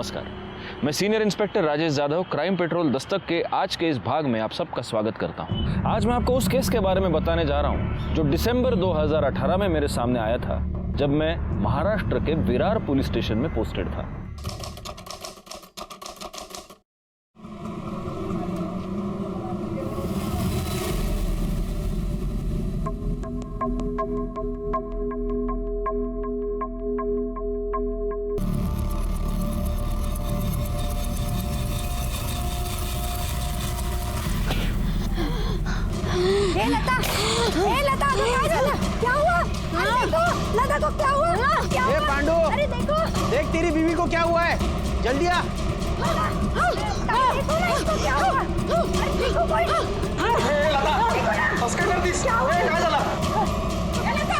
नमस्कार, मैं senior inspector Rajesh Yadav crime petrol Dastak के आज के इस भाग में आप सबका स्वागत करता हूं। आज मैं आपको उस केस के बारे में बताने जा रहा हूं जो दिसंबर 2018 में मेरे सामने आया था, जब मैं महाराष्ट्र के विरार पुलिस स्टेशन में पोस्टेड था। लता क्या हुआ? अरे देखो, लता को क्या हुआ? क्या हुआ? पांडु, अरे देखो, देख तेरी बीवी को क्या हुआ है, जल्दी आ। देखो ना इसको क्या हुआ? अरे देखो कोई। लता, हंसकर कर दिस। क्या हुआ? काय झालं? लता,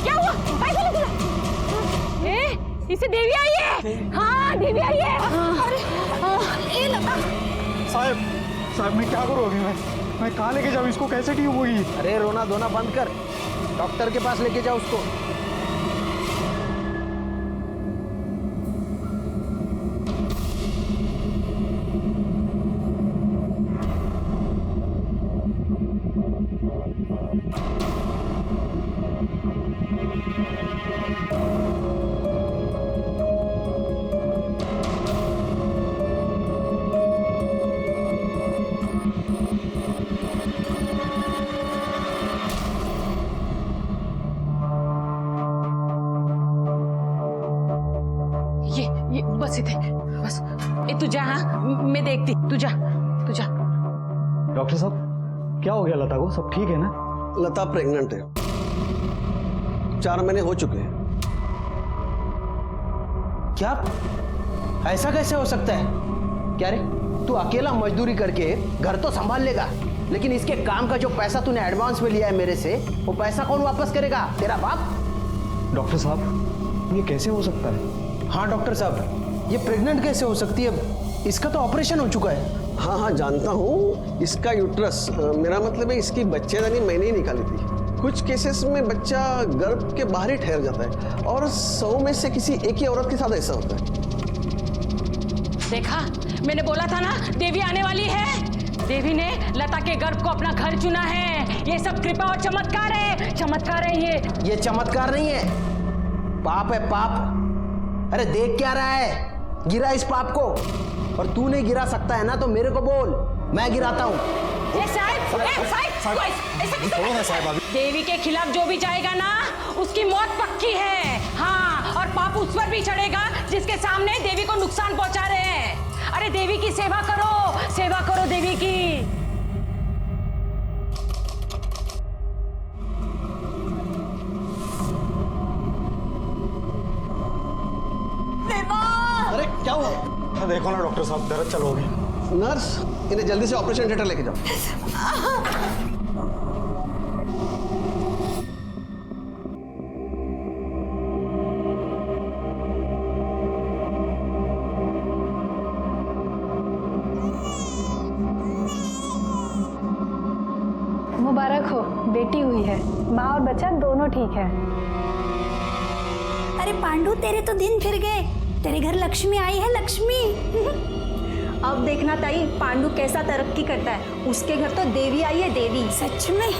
क्या हुआ? काय झालं तुला? इसे देवी आई है। हाँ, देवी आई है। अरे लता। साहब मैं क्या करूँ अभी? मैं कहाँ लेके जाऊँ इसको? कैसे ठीक होगी? अरे रोना धोना बंद कर, डॉक्टर के पास लेके जाओ उसको। ये बस इथे बस। तू जा, हाँ मैं देखती। तू जा। डॉक्टर साहब क्या हो गया लता को? सब ठीक है ना? लता प्रेग्नेंट है, 4 महीने हो चुके हैं। क्या? ऐसा कैसे हो सकता है? क्या रे, तू अकेला मजदूरी करके घर तो संभाल लेगा, लेकिन इसके काम का जो पैसा तूने एडवांस में लिया है मेरे से, वो पैसा कौन वापस करेगा? तेरा बाप? डॉक्टर साहब ये कैसे हो सकता है? हाँ डॉक्टर साहब, ये प्रेग्नेंट कैसे हो सकती है? इसका तो ऑपरेशन हो चुका है। हाँ जानता हूँ, इसका यूट्रस, मेरा मतलब है इसकी बच्चेदानी मैंने ही निकाली थी। कुछ केसेस में बच्चा गर्भ के बाहर ही ठहर जाता है और 100 में से किसी एक ही औरत के साथ ऐसा होता है। देखा, मैंने बोला था ना देवी आने वाली है। देवी ने लता के गर्भ को अपना घर चुना है। ये सब कृपा और चमत्कार है। चमत्कार है ये चमत्कार नहीं है, पाप है पाप। अरे देख क्या रहा है? गिरा इस पाप को। और तू नहीं गिरा सकता है ना तो मेरे को बोल, मैं गिराता हूँ। देवी के खिलाफ जो भी जाएगा ना उसकी मौत पक्की है। हाँ, और पाप उस पर भी चढ़ेगा जिसके सामने देवी को नुकसान पहुंचा रहे हैं। अरे देवी की सेवा करो देवी की। अरे क्या हुआ? देखो ना डॉक्टर साहब, दर्द चलो गई। नर्स, इन्हें जल्दी से ऑपरेशन थिएटर लेके जाओ। मुबारक हो, बेटी हुई है। माँ और बच्चा दोनों ठीक है। अरे पांडु, तेरे तो दिन फिर गए। तेरे घर लक्ष्मी आई है, लक्ष्मी। अब देखना ताई, पांडु कैसा तरक्की करता है। उसके घर तो देवी आई है, देवी। सच में?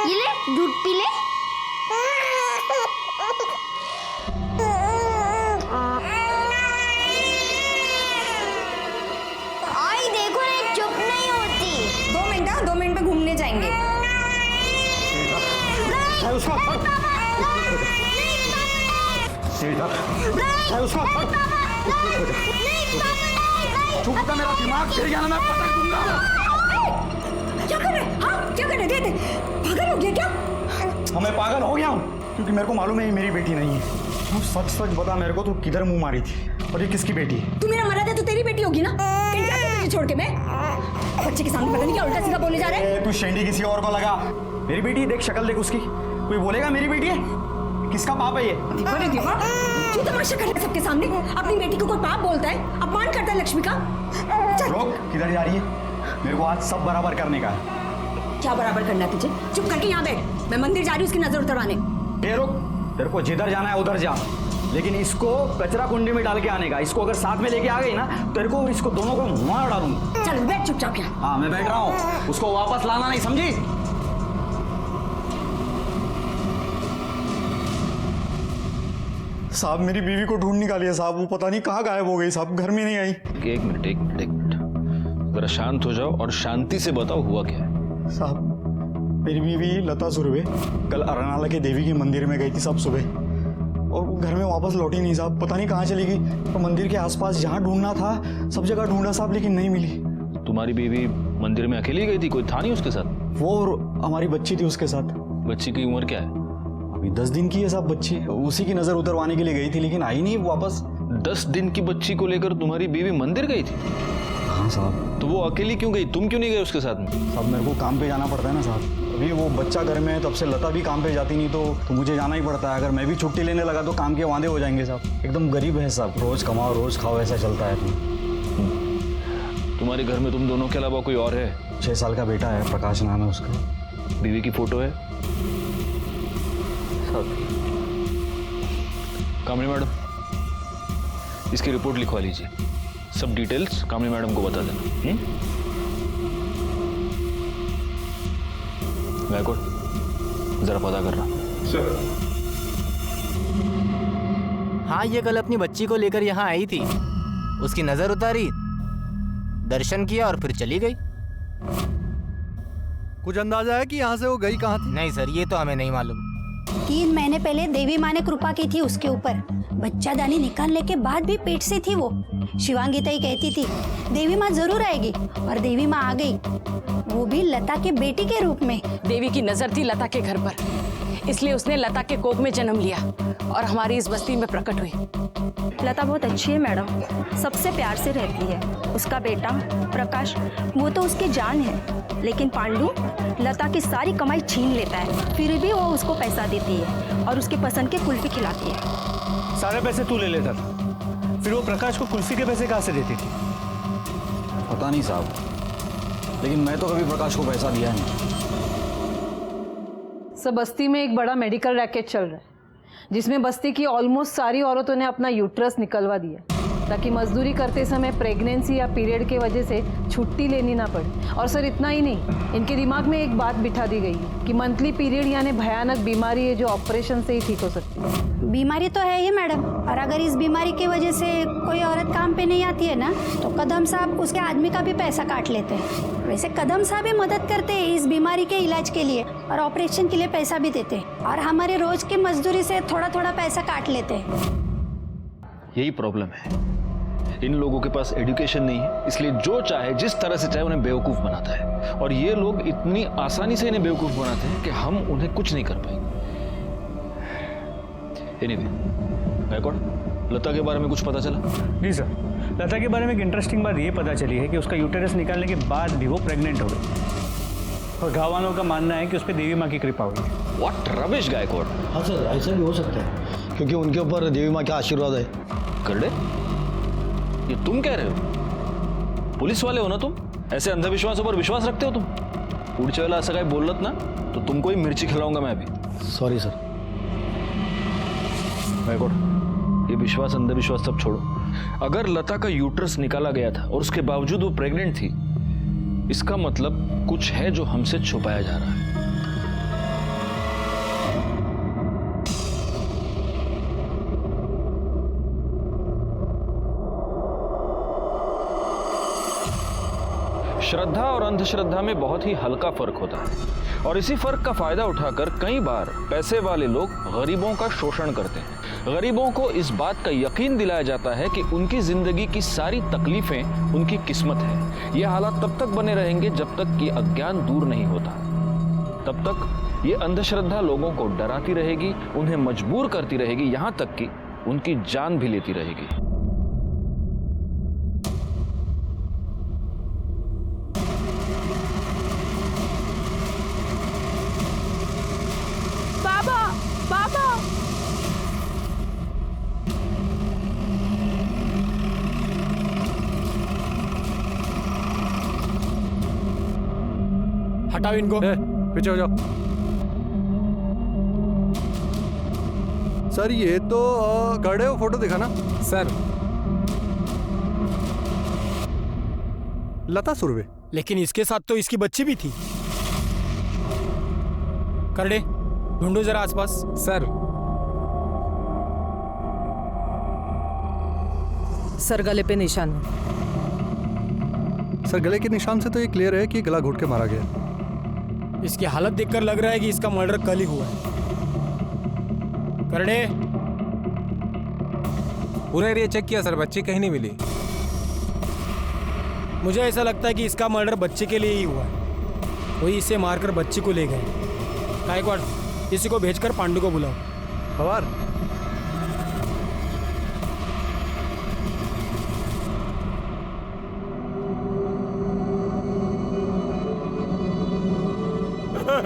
ये ले, दूध पी ले। आई देखो ना, चुप नहीं होती। 2 मिनट में घूमने जाएंगे। उसको चुप होता, मेरा दिमाग फिर गया ना, मैं पटक दूंगा। क्या कर रहे? हाँ क्या कर रहे? दे पागल हो गया क्या? मैं पागल हो गया हूँ क्योंकि मेरे को मालूम है ये मेरी बेटी नहीं है। तू सच बता मेरे को, तू किधर मुंह मारी थी और ये किसकी बेटी है? तू मेरा मरा था तो तेरी बेटी होगी ना। कहीं जाते तुझे छोड़ के मैं? बच्चे के सामने पता नहीं क्या उल्टा सीधा बोलने जा रहे हैं। तू शेंडी किसी और को लगा। मेरी बेटी, देख शक्ल देख उसकी। कोई बोलेगा मेरी बेटी है? किसका पाप है ये? क्यों तमाशा कर रहा है सबके सामने? अपनी बेटी को कोई पाप बोलता है, अपमान करता है लक्ष्मी का। रोक, किधर जा रही है? मेरे को आज सब बराबर करने का है। क्या बराबर करना है तुझे? चुप करके यहाँ बैठ, मैं मंदिर जा रही हूँ उसकी नजर उतरवाने। ए रुक, तेरे को जिधर जाना है उधर जा, लेकिन इसको कचरा कुंडी में डाल के आने का। इसको अगर साथ में लेके आ गई ना, तेरे को इसको दोनों को मार डालूंगा। चल बैठ चुपचाप यहाँ। हाँ मैं बैठ रहा हूँ, उसको वापस लाना नहीं, समझी? साहब मेरी बीवी को ढूंढ निकालिए साहब, वो पता नहीं कहाँ गायब हो गई साहब, घर में नहीं आई। एक मिनट जरा शांत हो जाओ और शांति से बताओ हुआ क्या है। साहब मेरी बीवी लता सुरवे कल अरनाला के देवी के मंदिर में गई थी साहब सुबह, और वो घर में वापस लौटी नहीं साहब, पता नहीं कहाँ चली गई। तो मंदिर के आसपास जहाँ ढूंढना था सब जगह ढूंढा साहब, लेकिन नहीं मिली। तुम्हारी बीवी मंदिर में अकेली गई थी, कोई था नहीं उसके साथ? वो और हमारी बच्ची थी उसके साथ। बच्ची की उम्र क्या है? अभी 10 दिन की है साहब बच्ची, उसी की नजर उतरवाने के लिए गई थी, लेकिन आई नहीं वापस। 10 दिन की बच्ची को लेकर तुम्हारी बीवी मंदिर गई थी? हाँ साहब। तो वो अकेली क्यों गई, तुम क्यों नहीं गए उसके साथ में? साहब मेरे को काम पे जाना पड़ता है ना साहब, अभी वो बच्चा घर में है, तब से लता भी काम पे जाती नहीं, तो मुझे जाना ही पड़ता है। अगर मैं भी छुट्टी लेने लगा तो काम के वादे हो जाएंगे साहब। एकदम गरीब है साहब, रोज कमाओ रोज खाओ, ऐसा चलता है। तुम्हारे घर में तुम दोनों के अलावा कोई और है? 6 साल का बेटा है, प्रकाश नाम है उसका। बीवी की फोटो है? कामनी मैडम, इसकी रिपोर्ट लिखवा लीजिए, सब डिटेल्स कामनी मैडम को बता देना। गायकवाड़ जरा पता कर रहा। हाँ, ये कल अपनी बच्ची को लेकर यहाँ आई थी, उसकी नजर उतारी, दर्शन किया और फिर चली गई। कुछ अंदाजा है कि यहाँ से वो गई कहाँ थी? नहीं सर, ये तो हमें नहीं मालूम। 3 महीने पहले देवी माँ ने कृपा की थी उसके ऊपर, बच्चा दानी निकालने के बाद भी पेट से थी वो। शिवांगी ताई कहती थी देवी माँ जरूर आएगी, और देवी माँ आ गई, वो भी लता के बेटी के रूप में। देवी की नजर थी लता के घर पर, इसलिए उसने लता के कोख में जन्म लिया और हमारी इस बस्ती में प्रकट हुई। लता बहुत अच्छी है मैडम, सबसे प्यार से रहती है। उसका बेटा प्रकाश वो तो उसकी जान है, लेकिन पांडु लता की सारी कमाई छीन लेता है, फिर भी वो उसको पैसा देती है और उसकी पसंद की कुल्फी खिलाती है। सारे पैसे तू ले लेता था, फिर वो प्रकाश को कुल्फी के पैसे कहाँ से देती थी? पता नहीं साहब, लेकिन मैं तो कभी प्रकाश को पैसा दिया नहीं। सब बस्ती में एक बड़ा मेडिकल रैकेट चल रहा है, जिसमें बस्ती की ऑलमोस्ट सारी औरतों ने अपना यूट्रस निकलवा दिया, ताकि मजदूरी करते समय प्रेगनेंसी या पीरियड के वजह से छुट्टी लेनी ना पड़े। और सर इतना ही नहीं, इनके दिमाग में एक बात बिठा दी गई है कि मंथली पीरियड यानी भयानक बीमारी है जो ऑपरेशन से ही ठीक हो सकती है। बीमारी तो है ही मैडम, और अगर इस बीमारी की वजह से कोई औरत काम पे नहीं आती है ना, तो कदम साहब उसके आदमी का भी पैसा काट लेते हैं। वैसे कदम साहब भी मदद करते हैं इस बीमारी के इलाज के लिए, और ऑपरेशन के लिए पैसा भी देते हैं, और हमारे रोज की मजदूरी से थोड़ा थोड़ा पैसा काट लेते हैं। यही प्रॉब्लम है, इन लोगों के पास एजुकेशन नहीं है, इसलिए जो चाहे जिस तरह से चाहे उन्हें बेवकूफ बनाता है, और ये लोग इतनी आसानी से इन्हें बेवकूफ बनाते हैं कि हम उन्हें कुछ नहीं कर पाएंगे। एनीवे, गायकवाड़, लता के बारे में कुछ पता चला? जी सर, लता के बारे में एक इंटरेस्टिंग बात ये पता चली है कि उसका यूटेरस निकालने के बाद भी वो प्रेग्नेंट हो गई, और गाँव वालों का मानना है कि उस पर देवी माँ की कृपा हुई है। What rubbish Gaikwad. हाँ सर, ऐसा भी हो सकता है, क्योंकि उनके ऊपर देवी माँ का आशीर्वाद है। करडे, ये तुम कह रहे हो? पुलिस वाले हो ना तुम? ऐसे अंधविश्वासों पर विश्वास रखते हो तुम? पुढच्या वेळेला असं काही बोललत ना तो तुमको ही मिर्ची खिलाऊंगा मैं अभी। Sorry sir. गायकवाड़, ये विश्वास अंधविश्वास सब छोड़ो। अगर लता का यूट्रस निकाला गया था और उसके बावजूद वो प्रेग्नेंट थी, इसका मतलब कुछ है जो हमसे छुपाया जा रहा है। श्रद्धा और अंधश्रद्धा में बहुत ही हल्का फर्क होता है, और इसी फर्क का फायदा उठाकर कई बार पैसे वाले लोग गरीबों का शोषण करते हैं। गरीबों को इस बात का यकीन दिलाया जाता है कि उनकी जिंदगी की सारी तकलीफें उनकी किस्मत है। ये हालात तब तक बने रहेंगे जब तक कि अज्ञान दूर नहीं होता। तब तक ये अंधश्रद्धा लोगों को डराती रहेगी, उन्हें मजबूर करती रहेगी, यहां तक कि उनकी जान भी लेती रहेगी। हटाओ इनको। पीछे हो जाओ। सर ये तो खड़े हो, फोटो दिखाना। सर लता सुरवे। लेकिन इसके साथ तो इसकी बच्ची भी थी। करडे ढूंढो जरा आसपास। सर सर गले पे निशान है। सर गले के निशान से तो ये क्लियर है कि गला घोट के मारा गया। इसकी हालत देखकर लग रहा है कि इसका मर्डर कल ही हुआ है। करडे पूरा एरिया चेक किया सर, बच्ची कहीं नहीं मिली। मुझे ऐसा लगता है कि इसका मर्डर बच्चे के लिए ही हुआ है। कोई इसे मारकर बच्ची को ले गए। गायकवाड़ किसी को भेजकर पांडु को बुलाओ। हवार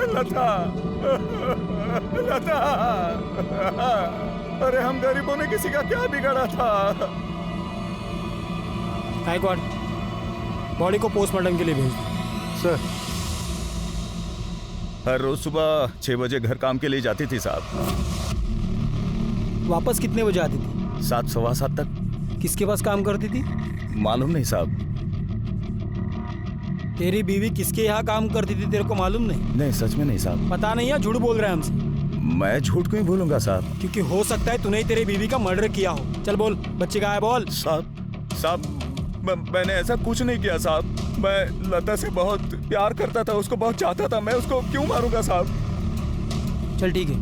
लता, लता, अरे हम गरीबों ने किसी का क्या बिगाड़ा था? गायकवाड़ बॉडी को पोस्टमार्टम के लिए भेज दो। सर हर रोज सुबह 6 बजे घर काम के लिए जाती थी साहब। वापस कितने बजे आती थी? 7, सवा 7 तक। किसके पास काम करती थी? मालूम नहीं साहब। तेरी बीवी किसके यहाँ काम करती थी तेरे को मालूम नहीं? नहीं, सच में नहीं साहब। पता नहीं है, झूठ बोल रहा है हमसे। मैं झूठ क्यों बोलूंगा साहब? क्योंकि हो सकता है तूने ही तेरी बीवी का मर्डर किया हो। चल बोल, बच्ची कहाँ है बोल। साहब मैंने ऐसा कुछ नहीं किया साहब। मैं लता से बहुत प्यार करता था, उसको बहुत चाहता था। मैं उसको क्यों मारूंगा साहब? चल ठीक है,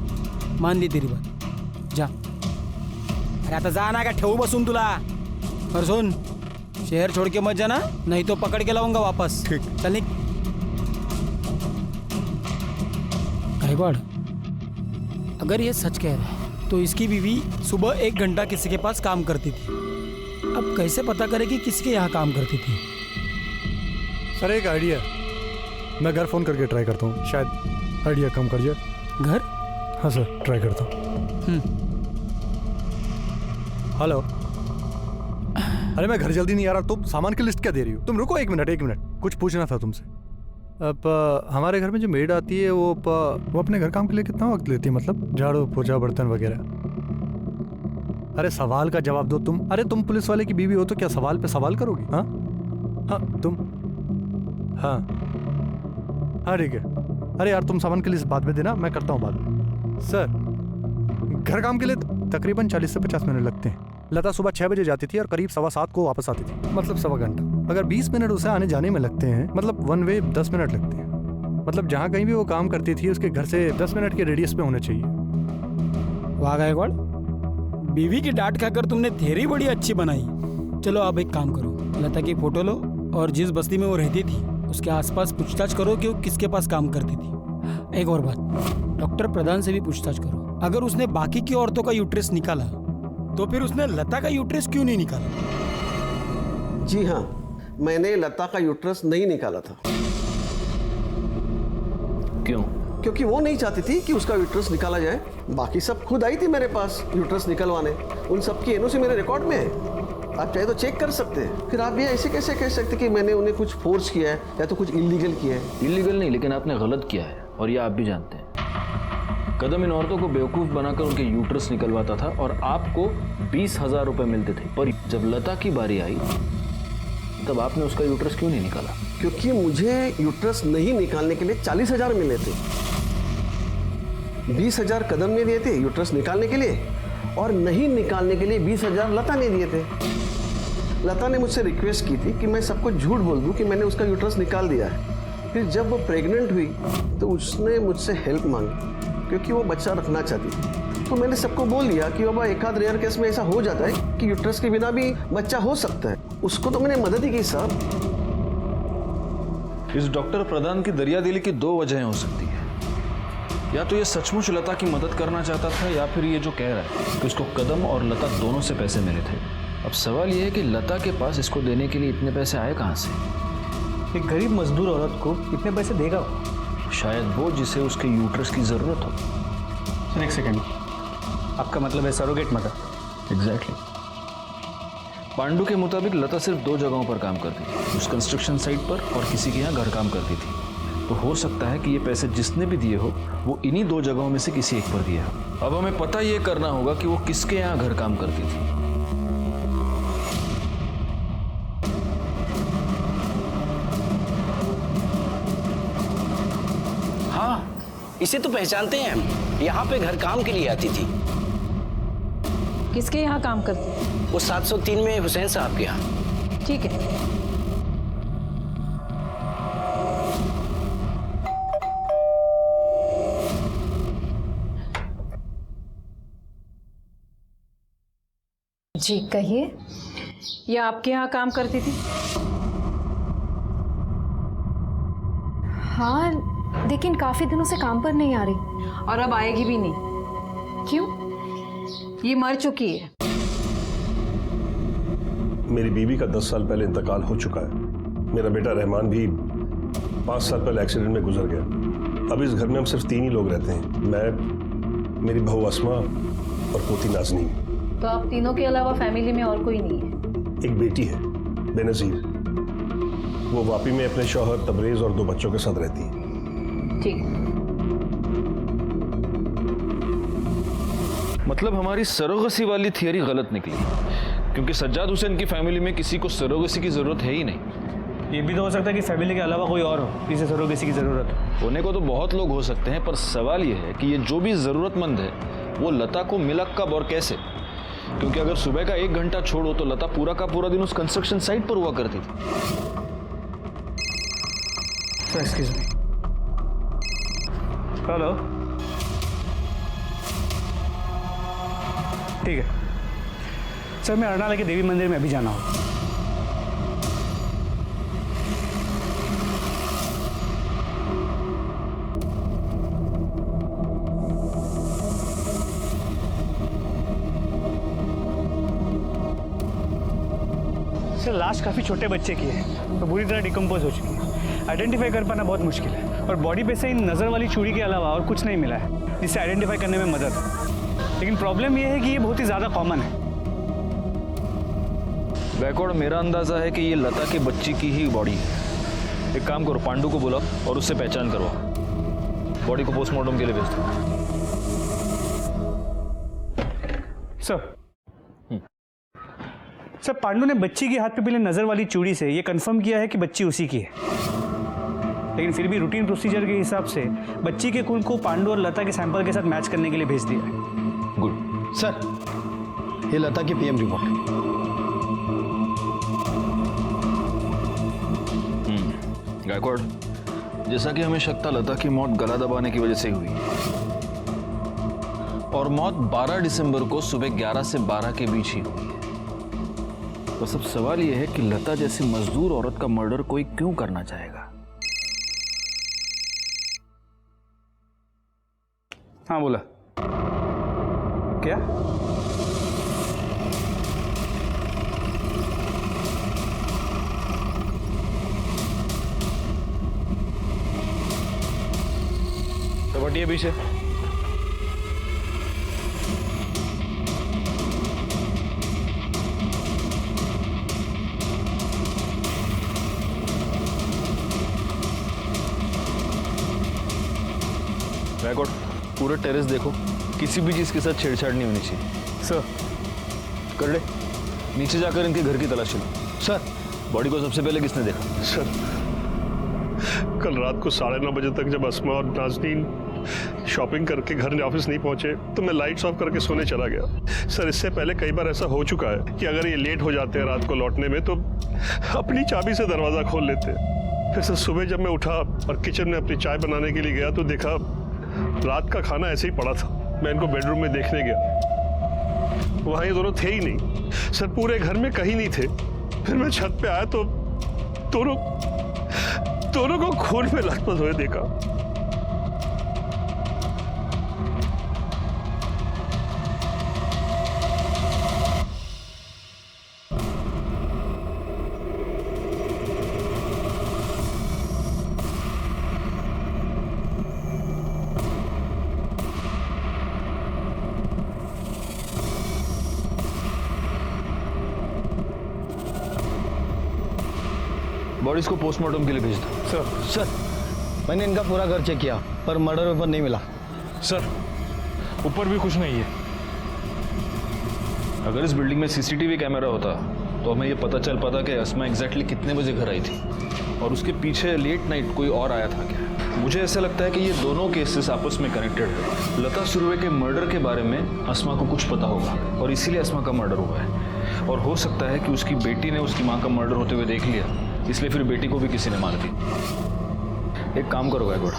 मान ली तेरी बात। जा। अरे आता जा ना, का ठेवू बसून तुला। और सुन, शहर छोड़ के मत जाना, नहीं तो पकड़ के लाऊंगा वापस। ठीक। चल निक। गायकवाड़, अगर ये सच कह रहा है तो इसकी बीवी सुबह 1 घंटा किसी के पास काम करती थी। अब कैसे पता करे कि किसके यहाँ काम करती थी? सर एक आइडिया, मैं घर फोन करके ट्राई करता हूँ, शायद आइडिया कम कर जाए। घर? हाँ सर, ट्राई करता हूँ। हेलो। अरे मैं घर जल्दी नहीं आ रहा, तुम सामान की लिस्ट क्या दे रही हो? तुम रुको 1 मिनट, कुछ पूछना था तुमसे। अब हमारे घर में जो मेड आती है वो अपने घर काम के लिए कितना वक्त लेती है? मतलब झाड़ू पोछा बर्तन वगैरह। अरे सवाल का जवाब दो तुम। अरे तुम पुलिस वाले की बीवी हो तो क्या सवाल पे सवाल करोगी? हाँ हाँ तुम, हाँ हाँ ठीक है। अरे यार तुम सामान की लिस्ट बाद में देना, मैं करता हूँ बाद में। सर घर काम के लिए तकरीबन 40 से 50 मिनट लगते हैं। लता सुबह 6 बजे जाती थी और करीब 7:15 को वापस आती थी, मतलब सवा घंटा। अगर 20 मिनट उसे आने जाने में लगते हैं, मतलब 1 वे 10 मिनट लगते हैं। मतलब जहाँ कहीं भी वो काम करती थी उसके घर से 10 मिनट के रेडियस पे होने चाहिए। वाह गायकवाड़, बीवी की डांट खाकर तुमने थेरी बड़ी अच्छी बनाई। चलो आप एक काम करो, लता की फोटो लो और जिस बस्ती में वो रहती थी उसके आसपास पूछताछ करो कि वो किसके पास काम करती थी। एक और बात, डॉक्टर प्रधान से भी पूछताछ करो। अगर उसने बाकी की औरतों का यूट्रस निकाला तो फिर उसने लता का यूट्रस क्यों नहीं निकाला? जी हाँ, मैंने लता का यूट्रस नहीं निकाला था। क्यों? क्योंकि वो नहीं चाहती थी कि उसका यूट्रस निकाला जाए। बाकी सब खुद आई थी मेरे पास यूट्रस निकलवाने। उन सब की एनओसी मेरे रिकॉर्ड में है, आप चाहे तो चेक कर सकते हैं। फिर आप ये ऐसे कैसे कह सकते कि मैंने उन्हें कुछ फोर्स किया है या तो कुछ इलीगल किया है? इलीगल नहीं, लेकिन आपने गलत किया है और ये आप भी जानते हैं। कदम इन औरतों को बेवकूफ़ बनाकर उनके यूट्रस निकलवाता था और आपको 20,000 रुपए मिलते थे। पर जब लता की बारी आई तब आपने उसका यूट्रस क्यों नहीं निकाला? क्योंकि मुझे यूट्रस नहीं निकालने के लिए 40,000 मिले थे। 20,000 कदम ने दिए थे यूट्रस निकालने के लिए और नहीं निकालने के लिए 20,000 लता ने दिए थे। लता ने मुझसे रिक्वेस्ट की थी कि मैं सबको झूठ बोल दूं कि मैंने उसका यूट्रस निकाल दिया है। फिर जब वो प्रेग्नेंट हुई तो उसने मुझसे हेल्प मांगी क्योंकि वो बच्चा रखना चाहती थी। तो मैंने सबको बोल दिया कि बाबा एक आध रेयर केस में ऐसा हो जाता है कि यूट्रस के बिना भी बच्चा हो सकता है। उसको तो मैंने मदद ही की साहब। इस डॉक्टर प्रधान की दरियादिली की 2 वजहें हो सकती है। या तो ये सचमुच लता की मदद करना चाहता था या फिर ये जो कह रहा है कि उसको कदम और लता दोनों से पैसे मिले थे। अब सवाल ये है कि लता के पास इसको देने के लिए इतने पैसे आए कहाँ से? एक गरीब मजदूर औरत को इतने पैसे देगा वो? शायद वो जिसे उसके यूट्रस की ज़रूरत हो। एक सेकेंड, आपका मतलब है सरोगेट मदर? एग्जैक्टली। पांडु के मुताबिक लता सिर्फ 2 जगहों पर काम करती थी, उस कंस्ट्रक्शन साइट पर और किसी के यहाँ घर काम करती थी। तो हो सकता है कि ये पैसे जिसने भी दिए हो वो इन्हीं 2 जगहों में से किसी एक पर दिए हो। अब हमें पता ये करना होगा कि वो किसके यहाँ घर काम करती थी। हाँ, इसे तो पहचानते हैं हम। यहाँ पे घर काम के लिए आती थी। किसके यहाँ काम करती? वो 703 में हुसैन साहब के यहाँ। ठीक है। जी कहिए। ये आपके यहाँ काम करती थी? हाँ, लेकिन काफी दिनों से काम पर नहीं आ रही। और अब आएगी भी नहीं। क्यों? ये मर चुकी है। मेरी बीवी का 10 साल पहले इंतकाल हो चुका है। मेरा बेटा रहमान भी 5 साल पहले एक्सीडेंट में गुजर गया। अब इस घर में हम सिर्फ 3 ही लोग रहते हैं, मैं, मेरी बहू अस्मा और पोती नाज़नीन। तो आप तीनों के अलावा फैमिली में और कोई नहीं है? एक बेटी है बेनज़ीर, वो वापी में अपने शौहर तबरेज और 2 बच्चों के साथ रहती है। ठीक। मतलब हमारी सरोगसी वाली थियरी गलत निकली, क्योंकि सज्जाद हुसैन की फैमिली में किसी को सरोगसी की जरूरत है ही नहीं। ये भी तो हो सकता है कि फैमिली के अलावा कोई और हो जिसे सरोगेसी की जरूरत हो। होने को तो बहुत लोग हो सकते हैं, पर सवाल ये है कि ये जो भी जरूरतमंद है वो लता को मिला कब और कैसे? क्योंकि अगर सुबह का 1 घंटा छोड़ो तो लता पूरा का पूरा दिन उस कंस्ट्रक्शन साइट पर हुआ करती थी। Excuse me. हेलो। ठीक है सर, मैं अरनाला के देवी मंदिर में अभी जाना हूँ। सर लाश काफ़ी छोटे बच्चे की है तो बुरी तरह डिकम्पोज हो चुकी है। आइडेंटिफाई कर पाना बहुत मुश्किल है और बॉडी पे से इन नज़र वाली चूड़ी के अलावा और कुछ नहीं मिला है जिससे आइडेंटिफाई करने में मदद हो। लेकिन प्रॉब्लम यह है कि ये बहुत ही ज़्यादा कॉमन है। बैकवर्ड मेरा अंदाजा है कि ये लता की बच्ची की ही बॉडी है। एक काम करो, पांडू को बुलाओ और उससे पहचान करवाओ। बॉडी को पोस्टमार्टम के लिए भेज दो। सर पांडू ने बच्ची के हाथ पे पहले नजर वाली चूड़ी से ये कंफर्म किया है कि बच्ची उसी की है, लेकिन फिर भी रूटीन प्रोसीजर के हिसाब से बच्ची के खून को पांडू और लता के सैंपल के साथ मैच करने के लिए भेज दिया है। गुड सर, ये लता की पीएम रिपोर्ट। गायकवाड़, जैसा कि हमें शक था लता की मौत गला दबाने की वजह से हुई और मौत 12 दिसंबर को सुबह 11 से 12 के बीच ही हुई है। तो सब सवाल यह है कि लता जैसी मजदूर औरत का मर्डर कोई क्यों करना चाहेगा? हाँ बोला। क्या? तो बटिए पीछे। बैकवर्ड पूरे टेरेस देखो, किसी भी चीज के साथ छेड़छाड़ नहीं होनी चाहिए। सर कर ले, नीचे जाकर इनके घर की तलाशी लो। सर, बॉडी को सबसे पहले किसने देखा? सर, कल रात को 9:30 बजे तक जब अस्मा और नाज़नीन शॉपिंग करके घर ऑफिस नहीं पहुंचे तो मैं लाइट्स ऑफ करके सोने चला गया। सर, इससे पहले कई बार ऐसा हो चुका है कि अगर ये लेट हो जाते हैं रात को लौटने में तो अपनी चाबी से दरवाजा खोल लेते हैं। फिर सर सुबह जब मैं उठा और किचन में अपनी चाय बनाने के लिए गया तो देखा रात का खाना ऐसे ही पड़ा था। मैं इनको बेडरूम में देखने गया, वहां ये दोनों थे ही नहीं। सर पूरे घर में कहीं नहीं थे। फिर मैं छत पे आया तो दोनों को खून में लथपथ हुए देखा। बॉडीज को पोस्टमार्टम के लिए भेज दो। सर। मैंने इनका पूरा घर चेक किया पर मर्डर वेपन नहीं मिला। सर ऊपर भी कुछ नहीं है। अगर इस बिल्डिंग में सीसीटीवी कैमरा होता तो हमें ये पता चल पाता कि अस्मा एग्जैक्टली कितने बजे घर आई थी और उसके पीछे लेट नाइट कोई और आया था क्या। मुझे ऐसा लगता है कि ये दोनों केसेस आपस में कनेक्टेड है। लता सुरवे के मर्डर के बारे में अस्मा को कुछ पता होगा और इसीलिए अस्मा का मर्डर हुआ है। और हो सकता है कि उसकी बेटी ने उसकी माँ का मर्डर होते हुए देख लिया, इसलिए फिर बेटी को भी किसी ने मार दी। एक काम करो गायकवाड़,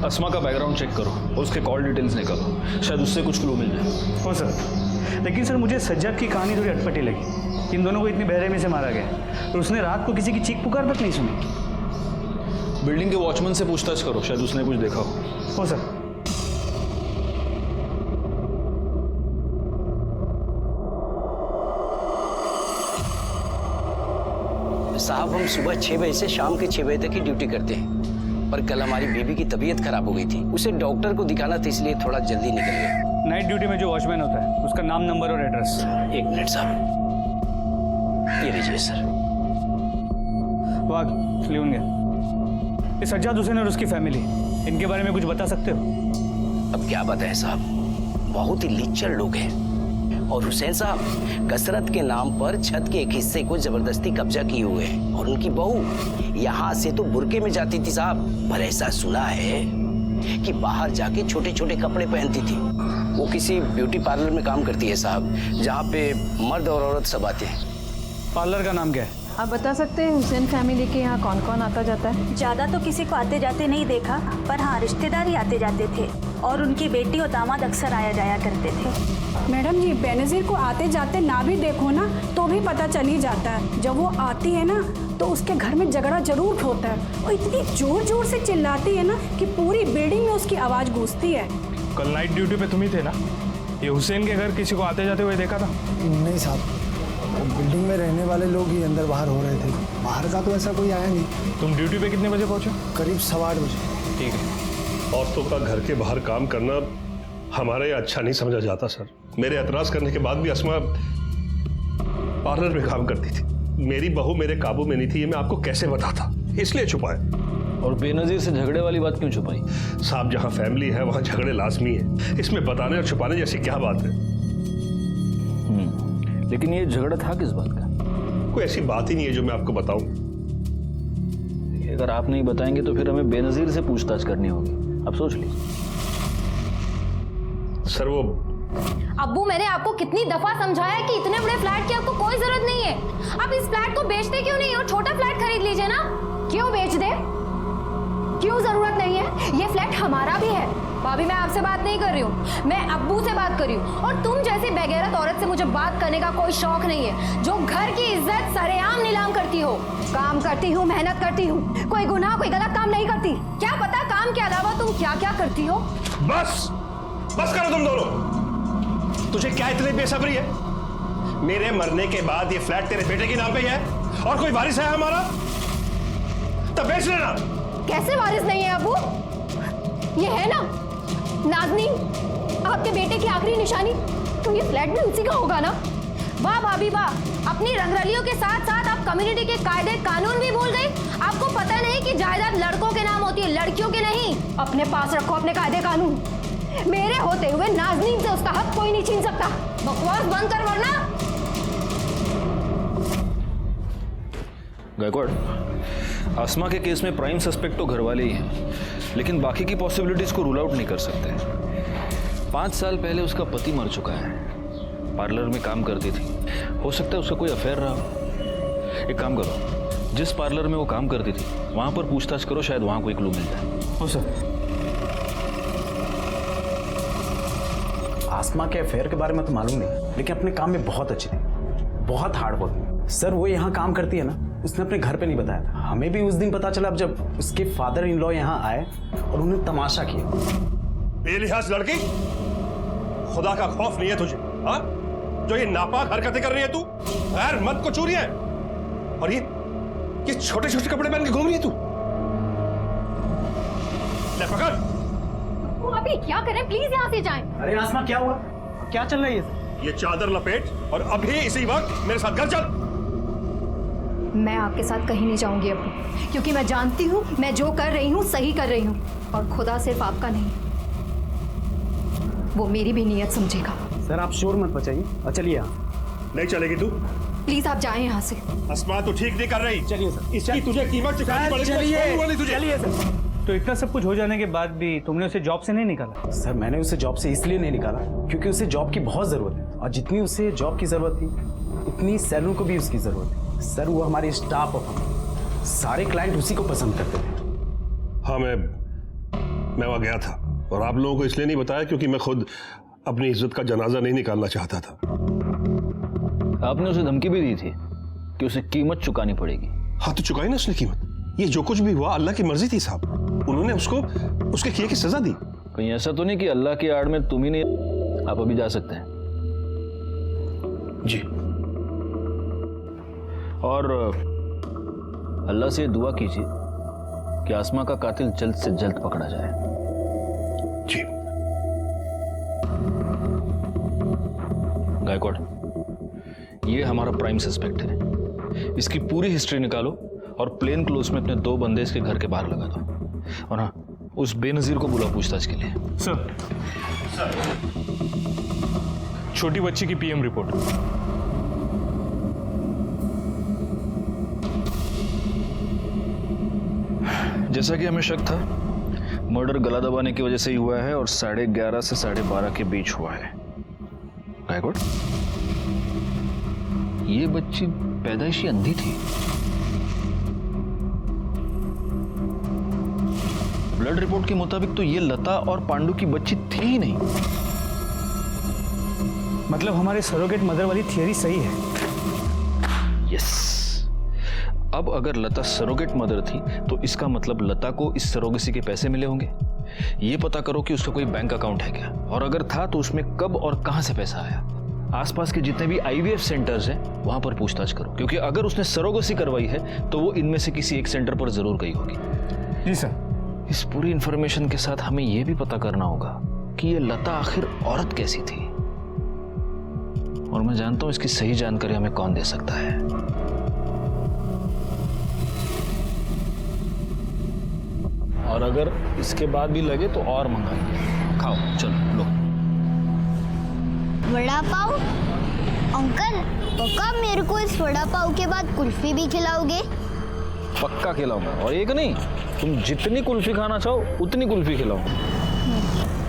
अस्मा का बैकग्राउंड चेक करो और उसके कॉल डिटेल्स निकालो, शायद उससे कुछ क्लू मिल जाए। हो सर, लेकिन सर मुझे सज्जाद की कहानी थोड़ी अटपटी लगी। इन दोनों को इतनी बेरहमी से मारा गया और उसने रात को किसी की चीख पुकार तक नहीं सुनी। बिल्डिंग के वॉचमैन से पूछताछ करो, शायद उसने कुछ देखा हो सर। साहब हम सुबह 6 बजे से शाम के 6 बजे तक की ड्यूटी करते हैं, पर कल हमारी बीबी की तबीयत खराब हो गई थी, उसे डॉक्टर को दिखाना था, इसलिए थोड़ा जल्दी निकल गए। नाइट ड्यूटी में जो वॉचमैन होता है उसका नाम, नंबर और एड्रेस। 1 मिनट साहब, ये लीजिए सर। वाह, लिखूंगे। ये सज्जाद हुसैन और उसकी फैमिली, इनके बारे में कुछ बता सकते हो? अब क्या बताएं साहब, बहुत ही लिच्चड़ लोग हैं। और हुसैन साहब कसरत के नाम पर छत के एक हिस्से को जबरदस्ती कब्जा किए हुए हैं और उनकी बहू यहाँ से तो बुर्के में जाती थी साहब, पर ऐसा सुना है कि बाहर जाके छोटे छोटे कपड़े पहनती थी। वो किसी ब्यूटी पार्लर में काम करती है साहब, जहाँ पे मर्द और औरत सब आते हैं। पार्लर का नाम क्या है? आप बता सकते हैं हुसैन फैमिली के यहाँ कौन कौन आता जाता है? ज़्यादा तो किसी को आते जाते नहीं देखा, पर हाँ रिश्तेदार ही आते जाते थे और उनकी बेटी और दामाद अक्सर आया जाया करते थे। मैडम जी, बेनज़ीर को आते जाते ना भी देखो ना तो भी पता चल ही जाता है। जब वो आती है ना तो उसके घर में झगड़ा जरूर होता है और इतनी जोर जोर से चिल्लाती है ना कि पूरी बिल्डिंग में उसकी आवाज़ गूंजती है। कल नाइट ड्यूटी पे तुम ही थे ना? ये हुसैन के घर किसी को आते जाते हुए देखा था? नहीं साहब, बिल्डिंग में रहने वाले लोग ही अंदर बाहर हो रहे थे, बाहर का तो ऐसा कोई आया नहीं। तुम ड्यूटी पे कितने बजे पहुंचे? करीब 8:15 बजे। ठीक है। औरतों का घर के बाहर काम करना हमारे अच्छा नहीं समझा जाता सर। मेरे एतराज करने के बाद भी अस्मा पार्लर में काम करती थी। मेरी बहू मेरे काबू में नहीं थी, ये मैं आपको कैसे बताता, इसलिए छुपाया। और बेनजीर से झगड़े वाली बात क्यों छुपाई? साहब जहां फैमिली है वहां झगड़े लाजमी है, इसमें बताने और छुपाने जैसी क्या बात है? लेकिन ये झगड़ा था किस बात का? कोई ऐसी बात ही नहीं है जो मैं आपको बताऊं। अगर आप नहीं बताएंगे तो फिर हमें बेनजीर से पूछताछ करनी होगी। अब सोच लीजिए। सर वो अब्बू, मैंने आपको कितनी दफा समझाया कि इतने बड़े फ्लैट की आपको कोई जरूरत नहीं है। आप इस फ्लैट को बेचते क्यों नहीं और छोटा फ्लैट खरीद लीजिए ना। क्यों बेच दे? क्यों जरूरत नहीं है? ये फ्लैट हमारा भी है। भाभी, मैं आपसे बात नहीं कर रही हूँ, मैं अब्बू से बात कर रही हूँ। और तुम जैसी बेगैरत औरत से मुझे बात करने का कोई शौक नहीं है, जो घर की इज्जत सरेआम नीलाम करती हो। काम करती हूँ, मेहनत करती हूँ, कोई गुनाह कोई गलत काम नहीं करती। क्या पता काम के अलावा तुम क्या क्या करती हो। बस बस करो तुम दोनों। तुझे क्या इतनी बेसब्री है? मेरे मरने के बाद ये फ्लैट तेरे बेटे के नाम पे ही है और कोई वारिस है हमारा? तब बेच लेना। कैसे वारिस नहीं है अब्बू? ये है ना नाज़नीन, आपके बेटे की आखिरी निशानी, तो ये फ्लैट भी उसी का होगा ना। वाह भाभी वाह, अपनी रंगरलियों के साथ साथ आप कम्युनिटी के कायदे कानून भी भूल गई। आपको पता नहीं कि जायदाद लड़कों के नाम होती है, लड़कियों के नहीं। अपने पास रखो अपने कायदे कानून। मेरे होते हुए नाज़नीन से उसका हक कोई नहीं छीन सकता। बकवास बंद कर वरना। गायकवाड़, अस्मा के केस में प्राइम सस्पेक्ट तो घर वाले ही हैं, लेकिन बाकी की पॉसिबिलिटीज को रूल आउट नहीं कर सकते। 5 साल पहले उसका पति मर चुका है, पार्लर में काम करती थी, हो सकता है उसका कोई अफेयर रहा हो। एक काम करो, जिस पार्लर में वो काम करती थी वहां पर पूछताछ करो, शायद वहां कोई क्लू मिल जाए। हो सर। आसमा के अफेयर के बारे में तो मालूम नहीं, लेकिन अपने काम में बहुत अच्छी थी, बहुत हार्ड वर्किंग। सर वो यहाँ काम करती है ना, उसने अपने घर पे नहीं बताया था, हमें भी उस दिन पता चला जब उसके फादर इन लॉ यहाँ आए और उन्हें तमाशा किया। बेलिहाज लड़की, खुदा का खौफ नहीं है तुझे? हाँ, जो ये नापाक हरकतें कर रही है तू, गैर मर्द को छू रही है, और ये छोटे छोटे कपड़े पहन के घूम रही है तू। ले पकड़। वो अभी क्या करें, प्लीज यहाँ से जाएं। अरे आसमा क्या हुआ, क्या चल रहा है ये चादर लपेट और अभी इसी वक्त मेरे साथ घर चल। मैं आपके साथ कहीं नहीं जाऊंगी अब्बू, क्योंकि मैं जानती हूँ मैं जो कर रही हूँ सही कर रही हूँ, और खुदा सिर्फ आपका नहीं, वो मेरी भी नीयत समझेगा। सर आप शोर मत मचाइए और चलिए यहाँ। नहीं चलेगी तू? प्लीज आप जाएं यहाँ से। अस्मा तू ठीक नहीं कर रही। चलिए सर। इसकी तुझे कीमत चुकानी पड़ेगी। चलिए सर। तो इतना सब कुछ हो जाने के बाद भी तुमने उसे जॉब से नहीं निकाला? सर मैंने उसे जॉब से इसलिए नहीं निकाला क्योंकि उसे जॉब की बहुत ज़रूरत है, और जितनी उसे जॉब की ज़रूरत थी उतनी सैलून को भी उसकी ज़रूरत है। सर वो हमारे स्टाफ ऑफ, सारे क्लाइंट उसी को पसंद करते थे। हाँ मैं वहाँ गया था, और आप लोगों को इसलिए नहीं बताया क्योंकि मैं खुद अपनी इज्जत का जनाजा नहीं निकालना चाहता था। आपने उसे धमकी भी दी थी कि उसे कीमत चुकानी पड़ेगी। हाँ तो चुकाई ना उसने कीमत। ये जो कुछ भी हुआ अल्लाह की मर्जी थी साहब, उन्होंने उसको उसके किए की सजा दी। कहीं ऐसा तो नहीं कि अल्लाह की आड़ में तुम ही नहीं? आप अभी जा सकते हैं जी। और अल्लाह से दुआ कीजिए कि आसमा का कातिल जल्द से जल्द पकड़ा जाए। जी। गायकवाड़, ये हमारा प्राइम सस्पेक्ट है। इसकी पूरी हिस्ट्री निकालो और प्लेन क्लोज में अपने 2 बंदे इसके घर के बाहर लगा दो। और हाँ, उस बेनजीर को बुला पूछताछ के लिए। सर छोटी बच्ची की पीएम रिपोर्ट। जैसा कि हमें शक था, मर्डर गला दबाने की वजह से ही हुआ है और 11:30 से 12:30 के बीच हुआ है। गायकवाड़, ये बच्ची पैदाइशी अंधी थी। ब्लड रिपोर्ट के मुताबिक तो ये लता और पांडु की बच्ची थी ही नहीं। मतलब हमारे सरोगेट मदर वाली थियरी सही है? यस। अब अगर लता सरोगेट मदर थी तो इसका मतलब लता को इस सरोगेसी के पैसे मिले होंगे। ये पता करो कि उसका कोई बैंक अकाउंट है क्या, और अगर था तो उसमें कब और कहां से पैसा आया। आसपास के जितने भी आईवीएफ सेंटर्स हैं वहां पर पूछताछ करो, क्योंकि अगर उसने सरोगेसी करवाई है तो वो इनमें से किसी एक सेंटर पर जरूर गई होगी। जी सर। इस पूरी इंफॉर्मेशन के साथ हमें यह भी पता करना होगा कि ये लता आखिर औरत कैसी थी, और मैं जानता हूं इसकी सही जानकारी हमें कौन दे सकता है। और अगर इसके बाद भी लगे तो और मंगाइए। खाओ, चलो लो। वड़ा पाव? अंकल पक्का मेरे को इस वड़ा पाव के बाद कुल्फी भी खिलाओगे? पक्का खिलाऊंगा, और एक नहीं, तुम जितनी कुल्फी खाना चाहो उतनी कुल्फी खिलाऊंगा।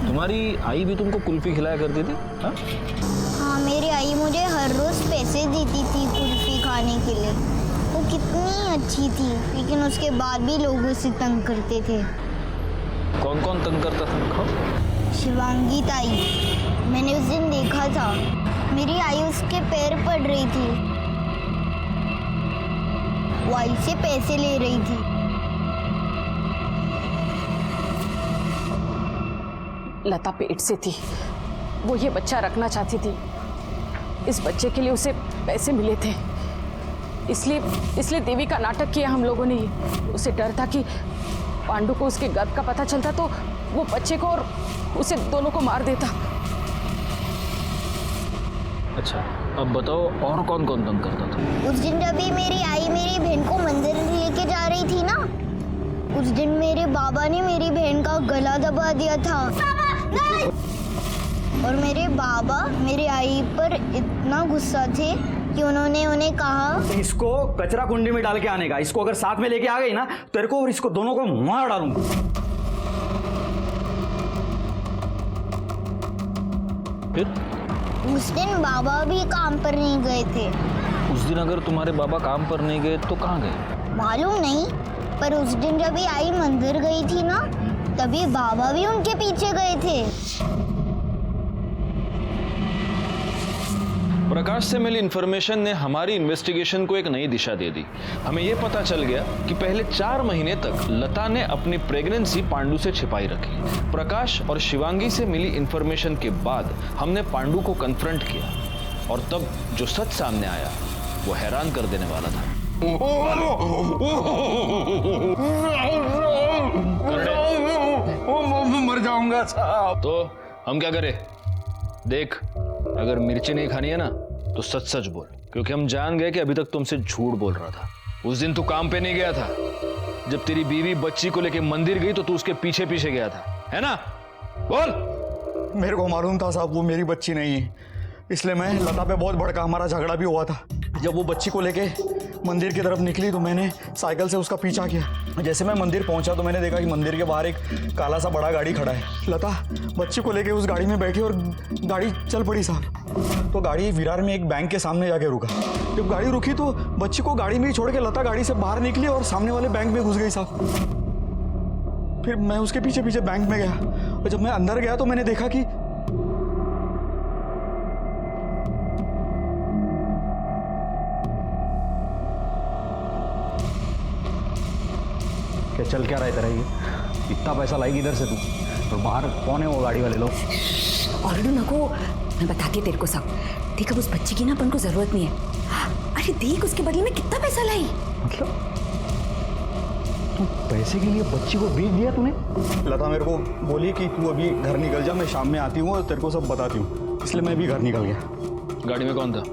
तुम्हारी आई भी तुमको कुल्फी खिलाया करती थी? हाँ, मेरी आई मुझे हर रोज पैसे देती थी कुल्फी खाने के लिए। वो कितनी अच्छी थी, लेकिन उसके बाद भी लोग उसे तंग करते थे। कौन कौन तंग करता था? खाओ। शिवांगी ताई, मैंने उस दिन देखा था, मेरी आई उसके पैर पड़ रही थी, वो आई से पैसे ले रही थी। लता पेट से थी, वो ये बच्चा रखना चाहती थी। इस बच्चे के लिए उसे पैसे मिले थे, इसलिए देवी का नाटक किया हम लोगों ने। उसे डर था कि पांडु को उसके गर्भ का पता चलता तो वो बच्चे को और उसे दोनों को मार देता। अच्छा, अब बताओ और कौन कौन तंग करता था? उस दिन जब भी मेरी आई मेरी बहन को मंदिर लेके जा रही थी ना, उस दिन मेरे बाबा ने मेरी बहन का गला दबा दिया था। और मेरे बाबा मेरी आई पर इतना गुस्सा थे कि उन्होंने उन्हें कहा, इसको कचरा कुंडी में डाल के आने का। इसको अगर साथ में लेके आ गई ना, तेरे को और इसको दोनों को मार डालूंगा। फिर उस दिन बाबा भी काम पर नहीं गए थे। उस दिन अगर तुम्हारे बाबा काम पर नहीं गए तो कहाँ गए? मालूम नहीं, पर उस दिन जब भी आई मंदिर गई थी ना, तभी बाबा भी उनके पीछे गए थे। प्रकाश से मिली इन्फॉर्मेशन ने हमारी इन्वेस्टिगेशन को एक नई दिशा दे दी। हमें यह पता चल गया कि पहले 4 महीने तक लता ने अपनी प्रेगनेंसी पांडु से छिपाई रखी। प्रकाश और शिवांगी से मिली इन्फॉर्मेशन के बाद हमने पांडु को कन्फ्रंट किया, और तब जो सच सामने आया वो हैरान कर देने वाला था। मर जाऊंगा साहब। तो हम क्या करें? देख, अगर मिर्ची नहीं खानी है ना तो सच सच बोल, क्योंकि हम जान गए कि अभी तक तुमसे झूठ बोल रहा था। उस दिन तू काम पे नहीं गया था। जब तेरी बीवी बच्ची को लेके मंदिर गई तो तू उसके पीछे पीछे गया था, है ना? बोल। मेरे को मालूम था साहब वो मेरी बच्ची नहीं है, इसलिए मैं लता पे बहुत भड़का। हमारा झगड़ा भी हुआ था। जब वो बच्ची को लेके मंदिर की तरफ निकली तो मैंने साइकिल से उसका पीछा किया। जैसे मैं मंदिर पहुंचा तो मैंने देखा कि मंदिर के बाहर एक काला सा बड़ा गाड़ी खड़ा है। लता बच्ची को लेके उस गाड़ी में बैठी और गाड़ी चल पड़ी साहब। तो गाड़ी विरार में एक बैंक के सामने जाके रुका। जब गाड़ी रुकी तो बच्ची को गाड़ी में ही छोड़ के लता गाड़ी से बाहर निकली और सामने वाले बैंक में घुस गई साहब। फिर मैं उसके पीछे पीछे बैंक में गया और जब मैं अंदर गया तो मैंने देखा कि क्या चल क्या रहा है तेरा ये? इतना पैसा लाएगी इधर से तू, और बाहर कौन है वो गाड़ी वाले लोग? ऑर्डर नको, मैं बताती तेरे को सब। देख अब उस बच्ची की ना अपन को जरूरत नहीं है। अरे देख उसके बदले में कितना पैसा लाई। मतलब तू पैसे के लिए बच्ची को बेच दिया तूने? लता मेरे को बोली कि तू अभी घर निकल जा, मैं शाम में आती हूँ और तेरे को सब बताती हूँ, इसलिए मैं भी घर निकल गया। गाड़ी में कौन था?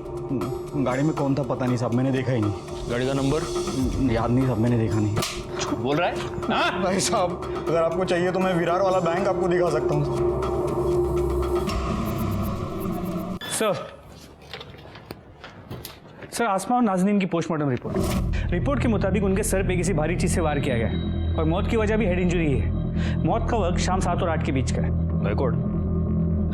गाड़ी में कौन था पता नहीं साहब, मैंने देखा ही नहीं। गाड़ी का नंबर याद नहीं साहब, मैंने देखा नहीं। बोल रहा है? हाँ? नहीं साहब, अगर आपको चाहिए तो मैं विरार वाला बैंक आपको दिखा सकता हूँ। सर आसमा और नाज़नीन की पोस्टमार्टम रिपोर्ट के मुताबिक उनके सर पे किसी भारी चीज से वार किया गया है और मौत की वजह भी हेड इंजरी है। मौत का वक्त शाम 7 और 8 के बीच का है।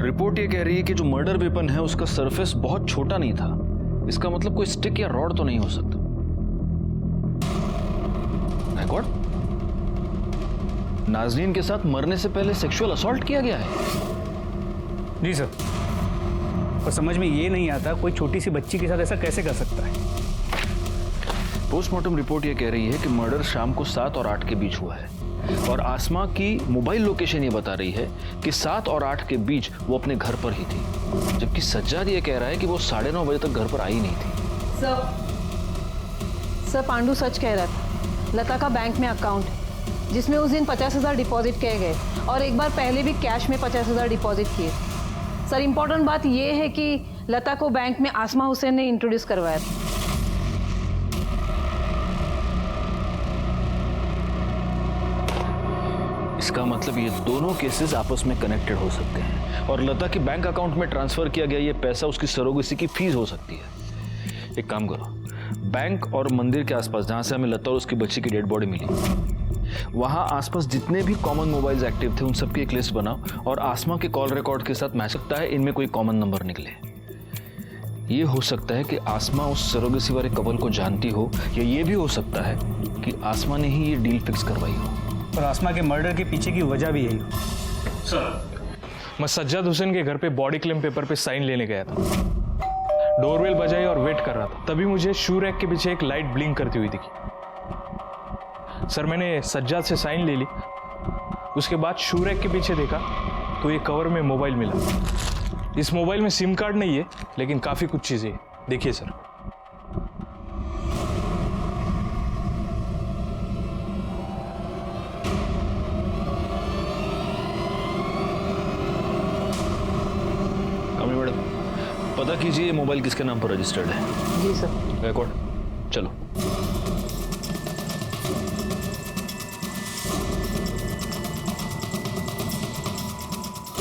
रिपोर्ट ये कह रही है कि जो मर्डर वेपन है उसका सरफेस बहुत छोटा नहीं था। इसका मतलब कोई स्टिक या रॉड तो नहीं हो सकता। नाज़नीन के साथ मरने से पहले सेक्सुअल असॉल्ट किया गया है? जी सर, और समझ में ये नहीं आता कोई छोटी सी बच्ची के साथ ऐसा कैसे कर सकता है। पोस्टमार्टम रिपोर्ट ये कह रही है कि मर्डर शाम को 7 और 8 के बीच हुआ है और आसमा की मोबाइल लोकेशन ये बता रही है कि 7 और 8 के बीच वो अपने घर पर ही थी, जबकि सज्जाद ये कह रहा है कि वो 9:30 बजे तक घर पर आई नहीं थी। सर पांडू सच कह रहा था। लता का बैंक में अकाउंट है जिसमें उस दिन 50,000 डिपॉजिट किए गए और एक बार पहले भी कैश में 50,000 डिपॉजिट किए। सर इम्पोर्टेंट बात यह है कि लता को बैंक में आसमा हुसैन ने इंट्रोड्यूस करवाया था। इसका मतलब ये दोनों केसेस आपस में कनेक्टेड हो सकते हैं और लता के बैंक अकाउंट में ट्रांसफर किया गया ये पैसा उसकी सरोगेसी की फीस हो सकती है। एक काम करो, बैंक और मंदिर के आसपास जहां से हमें लता और उसकी बच्ची की डेड बॉडी मिली, वहां आसपास जितने भी कॉमन मोबाइल्स एक्टिव थे उन सबकी एक लिस्ट बनाओ और आसमा के कॉल रिकॉर्ड के साथ मैच सकता है इनमें कोई कॉमन नंबर निकले। ये हो सकता है कि आसमा उस सरोगेसी वाले कपल को जानती हो या ये भी हो सकता है कि आसमा ने ही ये डील फिक्स करवाई हो और आसमा के मर्डर के पीछे की वजह भी यही। सर मैं सज्जाद हुसैन के घर पे बॉडी क्लेम पेपर पे साइन लेने गया था। डोरबेल बजाई और वेट कर रहा था, तभी मुझे शू रैक के पीछे एक लाइट ब्लिंक करती हुई दिखी। सर मैंने सज्जाद से साइन ले ली, उसके बाद शू रैक के पीछे देखा तो ये कवर में मोबाइल मिला। इस मोबाइल में सिम कार्ड नहीं है लेकिन काफी कुछ चीजें हैं। देखिए सर। कमल मैडम, पता कीजिए ये मोबाइल किसके नाम पर रजिस्टर्ड है। जी सर। रिकॉर्ड चलो।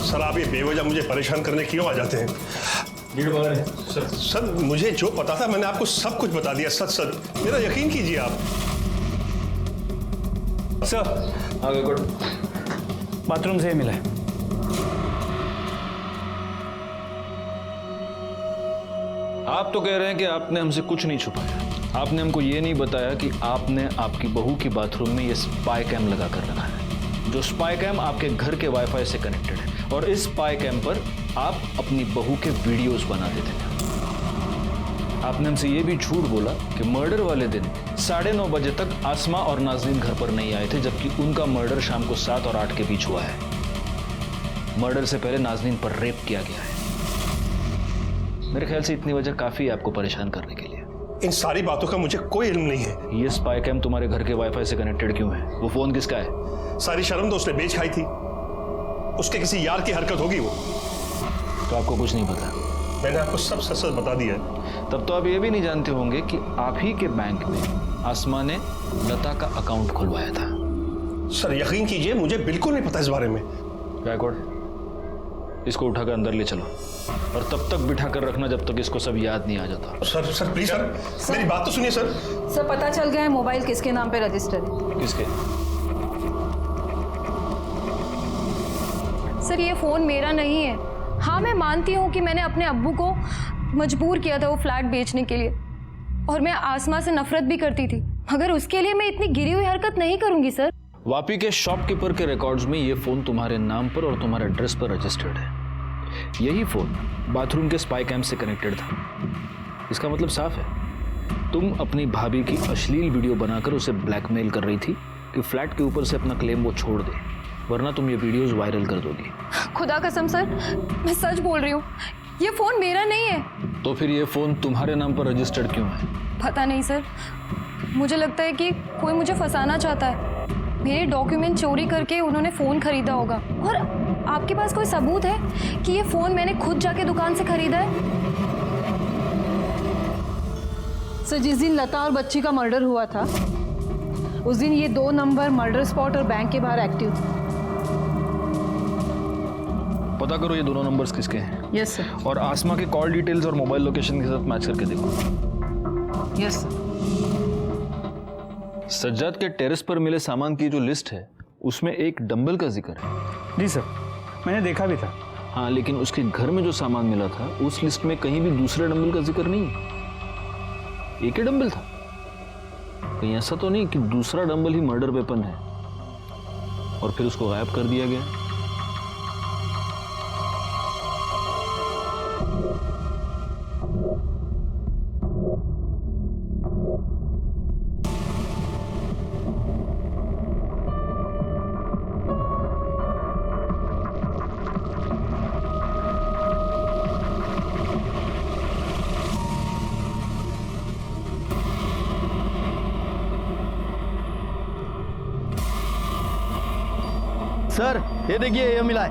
सर आप ये बेवजह मुझे परेशान करने क्यों आ जाते हैं? सर मुझे जो पता था मैंने आपको सब कुछ बता दिया। सच मेरा यकीन कीजिए आप। सर बाथरूम से मिला है। आप तो कह रहे हैं कि आपने हमसे कुछ नहीं छुपाया। आपने हमको ये नहीं बताया कि आपने आपकी बहू की बाथरूम में ये स्पाई कैम लगा कर रखा है, जो स्पाई कैम आपके घर के वाईफाई से कनेक्टेड है और इस स्पाई कैम पर आप अपनी बहू के वीडियोस बनाते थे। आपने हमसे ये भी झूठ बोला कि मर्डर वाले दिन 9:30 बजे तक आसमा और नाज़नीन घर पर नहीं आए थे, जबकि उनका मर्डर शाम को 7 और 8 के बीच हुआ है। मर्डर से पहले नाज़नीन पर रेप किया गया है। मेरे ख्याल से इतनी वजह काफी है आपको परेशान करने के लिए। इन सारी बातों का मुझे कोई इल्म नहीं है। ये स्पाई कैम तुम्हारे घर के वाईफाई से कनेक्टेड क्यों है? वो फोन किसका है? सारी शर्म तो उसने बेच खाई थी। उसके किसी यार की हरकत होगी वो। तो आपको कुछ नहीं पता? मैंने आपको सब सच सच बता दिया है। तब तो आप ये भी नहीं जानते होंगे कि आप ही के बैंक में आसमा ने लता का अकाउंट खुलवाया था। सर यकीन कीजिए मुझे बिल्कुल नहीं पता इस बारे में। गायकवाड़, इसको उठाकर अंदर ले चलो और तब तक बिठा कर रखना जब तक इसको सब याद नहीं आ जाता। सर प्लीज सर मेरी बात तो सुनिए सर। सर पता चल गया है मोबाइल किसके नाम पे रजिस्टर है। किसके? सर ये फोन मेरा नहीं है। हाँ मैं मानती हूँ कि मैंने अपने अब्बू को मजबूर किया था वो फ्लैट बेचने के लिए, और मैं आसमा से नफरत भी करती थी, मगर उसके लिए मैं इतनी गिरी हुई हरकत नहीं करूंगी सर। वापी के शॉपकीपर के रिकॉर्ड्स में ये फोन तुम्हारे नाम पर और तुम्हारे एड्रेस पर रजिस्टर्ड है। यही फोन बाथरूम के स्पाई कैम से कनेक्टेड था। इसका मतलब साफ है, तुम अपनी भाभी की अश्लील वीडियो बनाकर उसे ब्लैकमेल कर रही थी कि फ्लैट के ऊपर से अपना क्लेम वो छोड़ दे, वरना तुम ये वीडियोस वायरल कर दोगी। खुदा कसम सर, मैं सच बोल रही हूँ, ये फोन मेरा नहीं है। तो फिर ये फोन तुम्हारे नाम पर रजिस्टर्ड क्यों है? पता नहीं सर, मुझे लगता है कि कोई मुझे फंसाना चाहता है। मेरे डॉक्यूमेंट चोरी करके उन्होंने फ़ोन खरीदा होगा। और आपके पास कोई सबूत है कि ये फ़ोन मैंने खुद जाके दुकान से खरीदा है? सर जिस दिन लता और बच्ची का मर्डर हुआ था उस दिन ये 2 नंबर मर्डर स्पॉट और बैंक के बाहर एक्टिव थे। पता करो ये दोनों नंबर्स किसके हैं। Yes sir. और आसमा के कॉल डिटेल्स और मोबाइल लोकेशन के साथ मैच करके देखो। Yes sir. सज्जाद के टेरेस पर मिले सामान की जो लिस्ट है उसमें एक डंबल का जिक्र है। जी सर, मैंने देखा भी था। हाँ, लेकिन उसके घर में जो सामान मिला था उस लिस्ट में कहीं भी दूसरे डंबल का जिक्र नहीं है। एक ही डंबल था। कहीं ऐसा तो नहीं कि दूसरा डंबल ही मर्डर वेपन है और फिर उसको गायब कर दिया गया? सर ये देखिए, ये मिला है।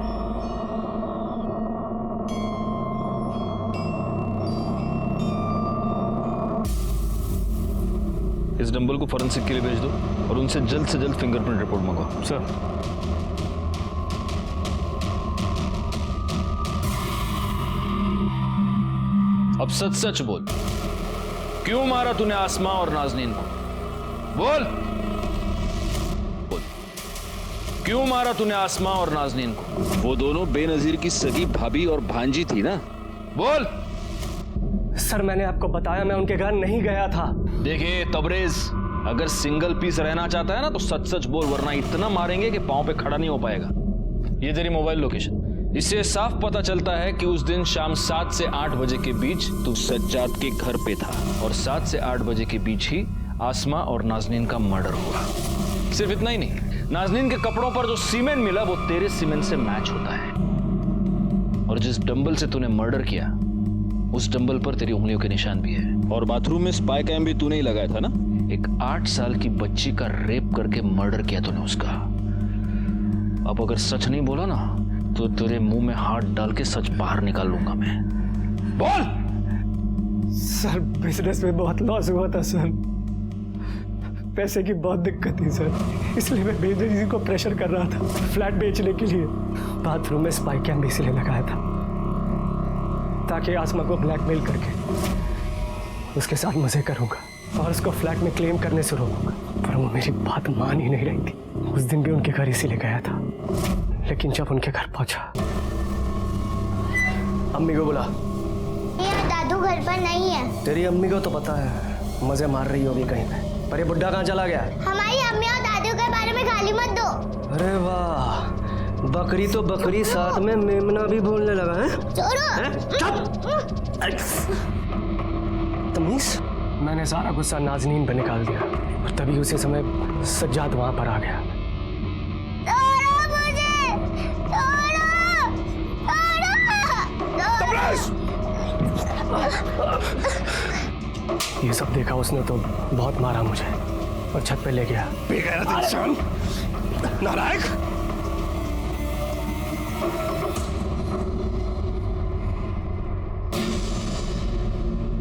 इस डंबल को फॉरेंसिक के लिए भेज दो और उनसे जल्द से जल्द फिंगरप्रिंट रिपोर्ट मंगवाओ। सर। अब सच सच बोल, क्यों मारा तूने आसमा और नाजनीन को? बोल क्यों मारा तूने आसमा और नाजनीन को? वो दोनों बेनजीर की सगी भाभी और भांजी थी ना? बोल। सर मैंने आपको बताया मैं उनके घर नहीं गया था। देखिए तबरेज, अगर सिंगल पीस रहना चाहता है ना तो सच सच बोल, वरना इतना मारेंगे कि पांव पे खड़ा नहीं हो पाएगा। ये तेरी मोबाइल लोकेशन, इससे साफ पता चलता है कि उस दिन शाम 7 से 8 बजे के बीच तू सज्जाद के घर पे था और 7 से 8 बजे के बीच ही आसमा और नाजनीन का मर्डर हुआ। सिर्फ इतना ही नहीं, नाजनीन के कपड़ों पर जो सीमेंट मिला वो तेरे सीमेंट से मैच होता है। और जिस डंबल से तूने मर्डर किया उस डंबल पर तेरी उंगलियों के निशान भी है। और बाथरूम में स्पाई कैम भी तूने ही लगाया था ना? एक 8 साल की बच्ची का रेप करके मर्डर किया तूने उसका। अब अगर सच नहीं बोला ना तो तेरे मुंह में हाथ डाल के सच बाहर निकाल लूंगा मैं। बोल। सर बिजनेस में बहुत लॉस हुआ था सर, पैसे की बहुत दिक्कत थी सर, इसलिए मैं बेनजीर को प्रेशर कर रहा था फ्लैट बेचने के लिए। बाथरूम में स्पाई कैम भी इसलिए लगाया था ताकि आसमा को ब्लैकमेल करके उसके साथ मजे करूंगा और उसको फ्लैट में क्लेम करने से रोकूंगा। पर वो मेरी बात मान ही नहीं रही थी। उस दिन भी उनके घर इसीलिए गया था, लेकिन जब उनके घर पहुंचा अम्मी को बुला। ये दादू घर पर नहीं है। तेरी अम्मी को तो पता है मजे मार रही होगी कहीं पे, पर ये बुड्ढा कहाँ चला गया? हमारी अम्मी और दादू के बारे में गाली मत दो। अरे वाह, बकरी तो बकरी साथ में मेमना भी बोलने लगा है। तमीज। मैंने सारा गुस्सा नाजनीन पे निकाल दिया और तभी उसी समय सज्जाद वहां पर आ गया। ये सब देखा उसने तो बहुत मारा मुझे और छत पे ले गया। बेगैरत इंसान, नालायक।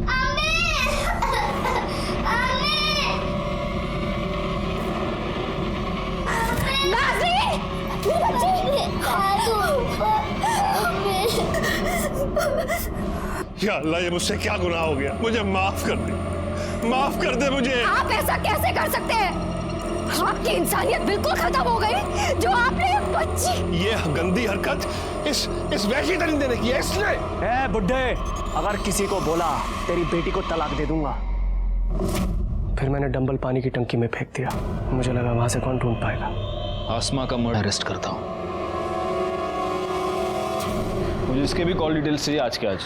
अम्मी! या अल्लाह, ये मुझसे क्या गुनाह हो गया? मुझे माफ कर दे, माफ कर दे मुझे। आप ऐसा कैसे कर सकते हैं? आपकी इंसानियत बिल्कुल खत्म हो गई जो आपने एक बच्ची। ये गंदी हरकत इस वैशी दरिंदे ने की है इसने। ए बुड्ढे, अगर किसी को बोला तेरी बेटी को तलाक दे दूंगा। फिर मैंने डंबल पानी की टंकी में फेंक दिया। मुझे लगा वहां से कौन ढूंढ पाएगा। आसमा का मर्डर अरेस्ट करता हूँ। मुझे इसके भी कॉल डिटेल्स चाहिए आज के आज।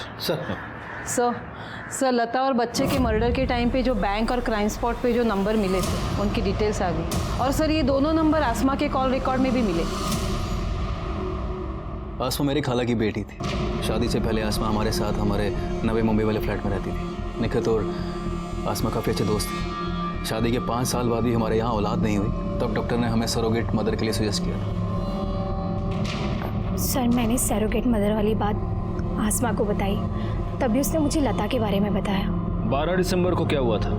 सर लता और बच्चे के मर्डर के टाइम पे जो बैंक और क्राइम स्पॉट पे जो नंबर मिले थे उनकी डिटेल्स आ गई। और सर ये दोनों नंबर आसमा के कॉल रिकॉर्ड में भी मिले। आसमा मेरी खाला की बेटी थी। शादी से पहले आसमा हमारे साथ हमारे नवे मुंबई वाले फ्लैट में रहती थी। निखत और आसमा काफ़ी अच्छे दोस्त थे। शादी के 5 साल बाद भी हमारे यहाँ औलाद नहीं हुई, तब डॉक्टर ने हमें सरोगेट मदर के लिए सजेस्ट किया था। सर मैंने सरोगेट मदर वाली बात आसमा को बताई, तभी उसने मुझे लता के बारे में बताया। 12 दिसंबर को क्या हुआ था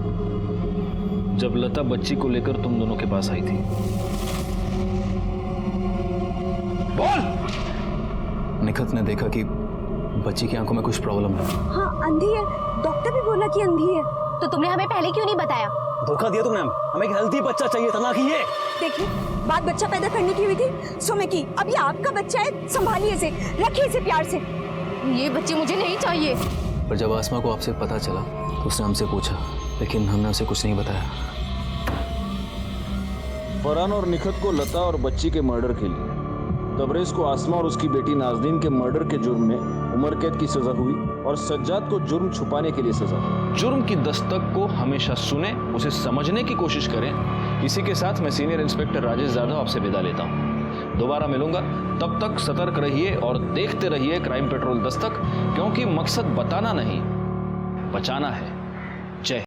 जब लता बच्ची को लेकर तुम दोनों के पास आई थी? बोल। निखत ने देखा कि बच्ची की आंखों में कुछ प्रॉब्लम है। हाँ अंधी है, डॉक्टर भी बोला कि अंधी है। तो तुमने हमें पहले क्यों नहीं बताया? धोखा दिया तुमने हमें। एक हेल्दी बच्चा चाहिए था ना कि ये। देखिए बात बच्चा पैदा करने की हुई थी सुमे की। अब ये आपका बच्चा है, संभालिए इसे, रखिए इसे प्यार से। ये बच्चे मुझे नहीं चाहिए। पर जब आसमा को आपसे पता चला तो उसने हमसे पूछा, लेकिन हमने उसे कुछ नहीं बताया। फरहान और निखत को लता और बच्ची के मर्डर के लिए, तबरेज को आसमा और उसकी बेटी नाजनीन के मर्डर के जुर्म में उम्र कैद की सजा हुई और सज्जाद को जुर्म छुपाने के लिए सजा। जुर्म की दस्तक को हमेशा सुने, उसे समझने की कोशिश करें। इसी के साथ मैं सीनियर इंस्पेक्टर राजेश जाधव आपसे विदा लेता हूँ। दोबारा मिलूंगा, तब तक सतर्क रहिए और देखते रहिए क्राइम पेट्रोल दस्तक, क्योंकि मकसद बताना नहीं, बचाना है।